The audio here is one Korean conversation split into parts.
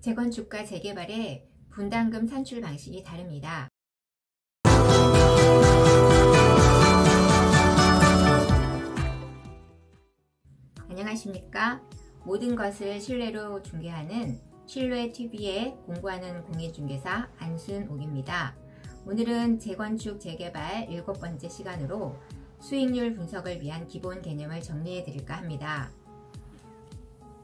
재건축과 재개발의 분담금 산출 방식이 다릅니다. 안녕하십니까? 모든 것을 신뢰로 중개하는 신뢰TV에 공부하는 공인중개사 안순옥입니다. 오늘은 재건축 재개발 7번째 시간으로 수익률 분석을 위한 기본 개념을 정리해 드릴까 합니다.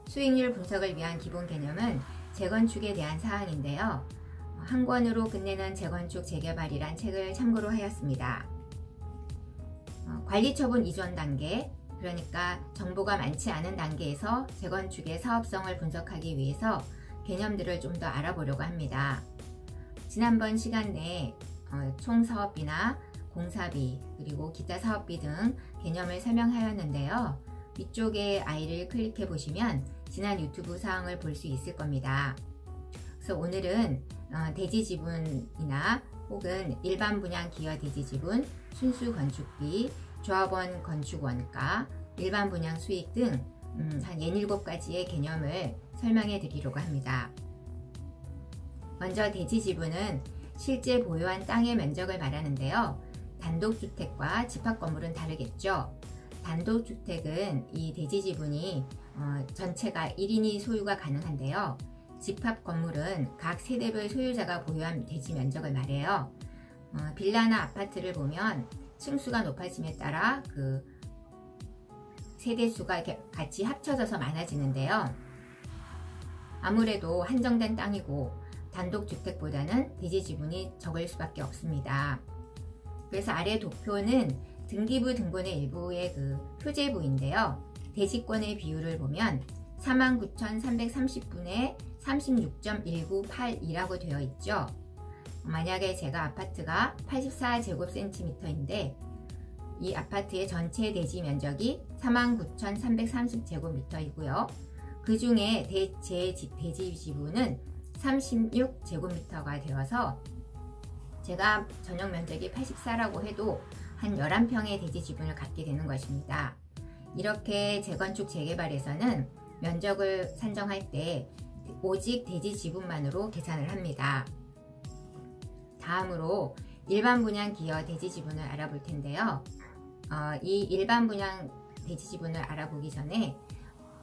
수익률 분석을 위한 기본 개념은 재건축에 대한 사항인데요. 한 권으로 끝내는 재건축 재개발이란 책을 참고로 하였습니다. 관리처분 이전 단계, 그러니까 정보가 많지 않은 단계에서 재건축의 사업성을 분석하기 위해서 개념들을 좀 더 알아보려고 합니다. 지난번 시간 내에 총사업비나 공사비 그리고 기타 사업비 등 개념을 설명하였는데요. 위쪽에 I를 클릭해 보시면 지난 유튜브 사항을 볼 수 있을 겁니다. 그래서 오늘은 대지지분이나 혹은 일반 분양 기여 대지지분, 순수 건축비, 조합원 건축원가, 일반 분양 수익 등 한 67가지의 개념을 설명해 드리려고 합니다. 먼저 대지지분은 실제 보유한 땅의 면적을 말하는데요. 단독주택과 집합건물은 다르겠죠. 단독주택은 이 대지지분이 전체가 1인이 소유가 가능한데요. 집합건물은 각 세대별 소유자가 보유한 대지 면적을 말해요. 빌라나 아파트를 보면 층수가 높아짐에 따라 그 세대수가 이렇게 같이 합쳐져서 많아지는데요. 아무래도 한정된 땅이고 단독주택보다는 대지지분이 적을 수밖에 없습니다. 그래서 아래 도표는 등기부 등본의 일부의 그 표제부인데요. 대지권의 비율을 보면 49,330분의 36.198이라고 되어 있죠. 만약에 제가 아파트가 84제곱cm인데 이 아파트의 전체 대지 면적이 49,330제곱미터이고요. 그 중에 제 대지 지분은 36제곱미터가 되어서 제가 전용 면적이 84라고 해도 한 11평의 대지 지분을 갖게 되는 것입니다. 이렇게 재건축 재개발에서는 면적을 산정할 때 오직 대지 지분만으로 계산을 합니다. 다음으로 일반 분양 기여 대지 지분을 알아볼 텐데요. 이 일반 분양 대지 지분을 알아보기 전에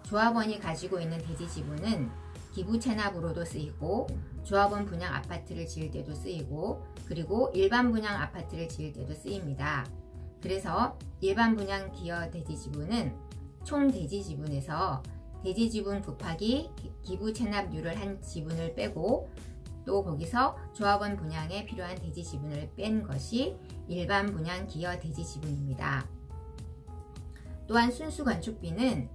조합원이 가지고 있는 대지 지분은 기부 체납으로도 쓰이고 조합원 분양 아파트를 지을 때도 쓰이고 그리고 일반 분양 아파트를 지을 때도 쓰입니다. 그래서 일반 분양 기여 대지 지분은 총 대지 지분에서 대지 지분 곱하기 기부 체납률을 한 지분을 빼고 또 거기서 조합원 분양에 필요한 대지 지분을 뺀 것이 일반 분양 기여 대지 지분입니다. 또한 순수 건축비는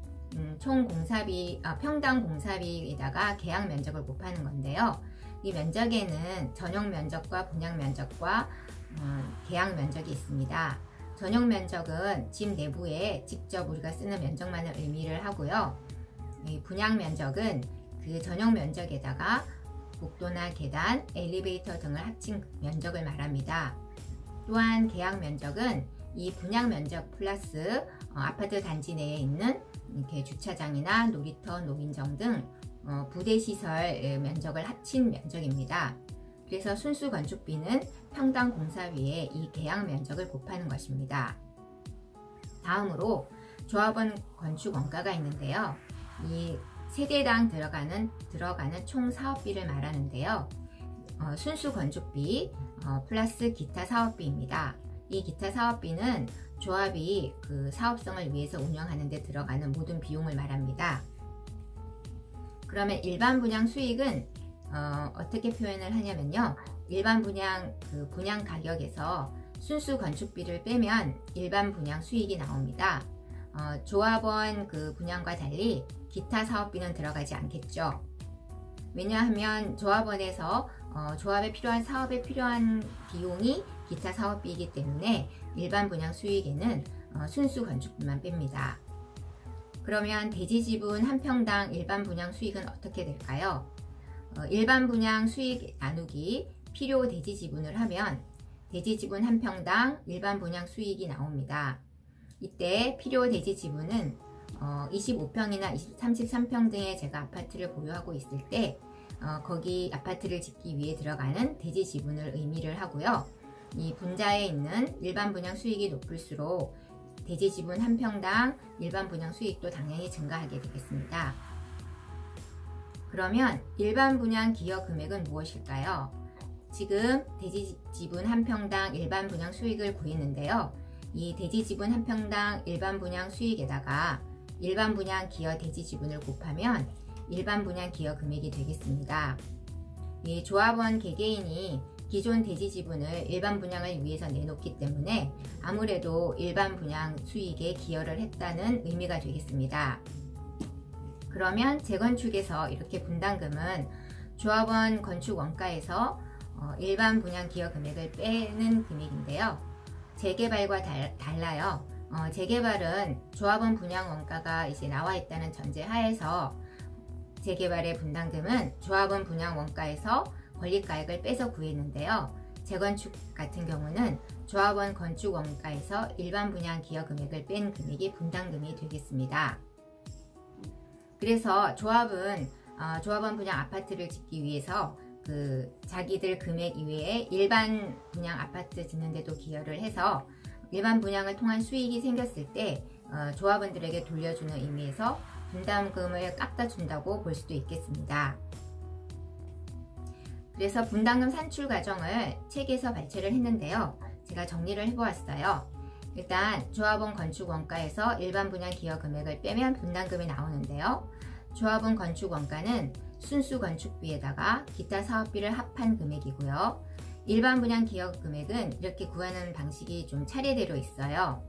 총 공사비, 평당 공사비에다가 계약 면적을 곱하는 건데요. 이 면적에는 전용 면적과 분양 면적과 계약 면적이 있습니다. 전용 면적은 집 내부에 직접 우리가 쓰는 면적만을 의미를 하고요. 이 분양 면적은 그 전용 면적에다가 복도나 계단, 엘리베이터 등을 합친 면적을 말합니다. 또한 계약 면적은 이 분양 면적 플러스 아파트 단지 내에 있는 이렇게 주차장이나 놀이터, 노인정 등 부대시설 면적을 합친 면적입니다. 그래서 순수 건축비는 평당 공사비에 이 계약 면적을 곱하는 것입니다. 다음으로 조합원 건축 원가가 있는데요. 이 세대당 들어가는 총 사업비를 말하는데요. 순수 건축비 플러스 기타 사업비입니다. 이 기타 사업비는 조합이 그 사업성을 위해서 운영하는 데 들어가는 모든 비용을 말합니다. 그러면 일반 분양 수익은 어떻게 표현을 하냐면요. 일반 분양 분양 가격에서 순수 건축비를 빼면 일반 분양 수익이 나옵니다. 조합원 분양과 달리 기타 사업비는 들어가지 않겠죠. 왜냐하면 조합원에서 조합에 필요한 사업에 필요한 비용이 기타 사업비이기 때문에 일반 분양 수익에는 순수 건축비만 뺍니다. 그러면 대지 지분 한 평당 일반 분양 수익은 어떻게 될까요? 일반 분양 수익 나누기 필요 대지 지분을 하면 대지 지분 한 평당 일반 분양 수익이 나옵니다. 이때 필요 대지 지분은 25평이나 33평 등의 제가 아파트를 보유하고 있을 때 거기 아파트를 짓기 위해 들어가는 대지 지분을 의미를 하고요. 이 분자에 있는 일반 분양 수익이 높을수록 대지 지분 한 평당 일반 분양 수익도 당연히 증가하게 되겠습니다. 그러면 일반 분양 기여 금액은 무엇일까요? 지금 대지 지분 한 평당 일반 분양 수익을 구했는데요. 이 대지 지분 한 평당 일반 분양 수익에다가 일반 분양 기여 대지 지분을 곱하면 일반 분양 기여 금액이 되겠습니다. 이 조합원 개개인이 기존 대지 지분을 일반 분양을 위해서 내놓기 때문에 아무래도 일반 분양 수익에 기여를 했다는 의미가 되겠습니다. 그러면 재건축에서 이렇게 분담금은 조합원 건축 원가에서 일반 분양 기여 금액을 빼는 금액인데요. 재개발과 달라요. 재개발은 조합원 분양 원가가 이제 나와 있다는 전제 하에서 재개발의 분담금은 조합원 분양 원가에서 권리가액을 빼서 구했는데요. 재건축 같은 경우는 조합원 건축 원가에서 일반 분양 기여 금액을 뺀 금액이 분담금이 되겠습니다. 그래서 조합은 조합원 분양 아파트를 짓기 위해서 자기들 금액 이외에 일반 분양 아파트 짓는 데도 기여를 해서 일반 분양을 통한 수익이 생겼을 때 조합원들에게 돌려주는 의미에서 분담금을 깎아 준다고 볼 수도 있겠습니다. 그래서 분담금 산출 과정을 책에서 발췌를 했는데요. 제가 정리를 해보았어요. 일단 조합원 건축 원가에서 일반 분양 기여 금액을 빼면 분담금이 나오는데요. 조합원 건축 원가는 순수 건축비에다가 기타 사업비를 합한 금액이고요. 일반 분양 기여 금액은 이렇게 구하는 방식이 좀 차례대로 있어요.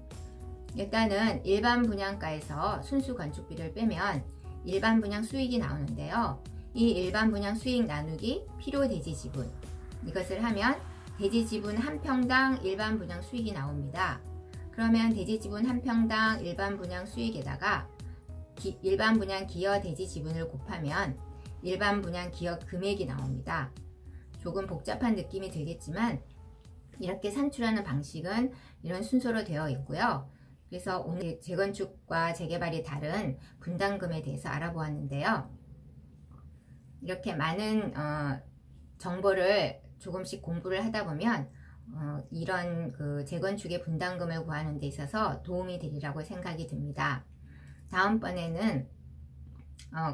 일단은 일반 분양가에서 순수 건축비를 빼면 일반 분양 수익이 나오는데요. 이 일반 분양 수익 나누기 필요 대지 지분, 이것을 하면 대지 지분 한 평당 일반 분양 수익이 나옵니다. 그러면 대지 지분 한 평당 일반 분양 수익에다가 일반 분양 기여 대지 지분을 곱하면 일반 분양 기여 금액이 나옵니다. 조금 복잡한 느낌이 들겠지만 이렇게 산출하는 방식은 이런 순서로 되어 있고요. 그래서 오늘 재건축과 재개발이 다른 분담금에 대해서 알아보았는데요. 이렇게 많은 정보를 조금씩 공부를 하다 보면 이런 재건축의 분담금을 구하는 데 있어서 도움이 되리라고 생각이 듭니다. 다음번에는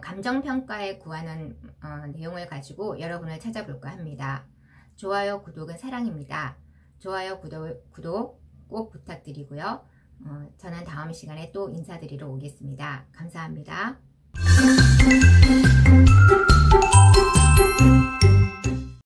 감정평가에 구하는 내용을 가지고 여러분을 찾아볼까 합니다. 좋아요, 구독은 사랑입니다. 좋아요, 구독 꼭 부탁드리고요. 저는 다음 시간에 또 인사드리러 오겠습니다. 감사합니다.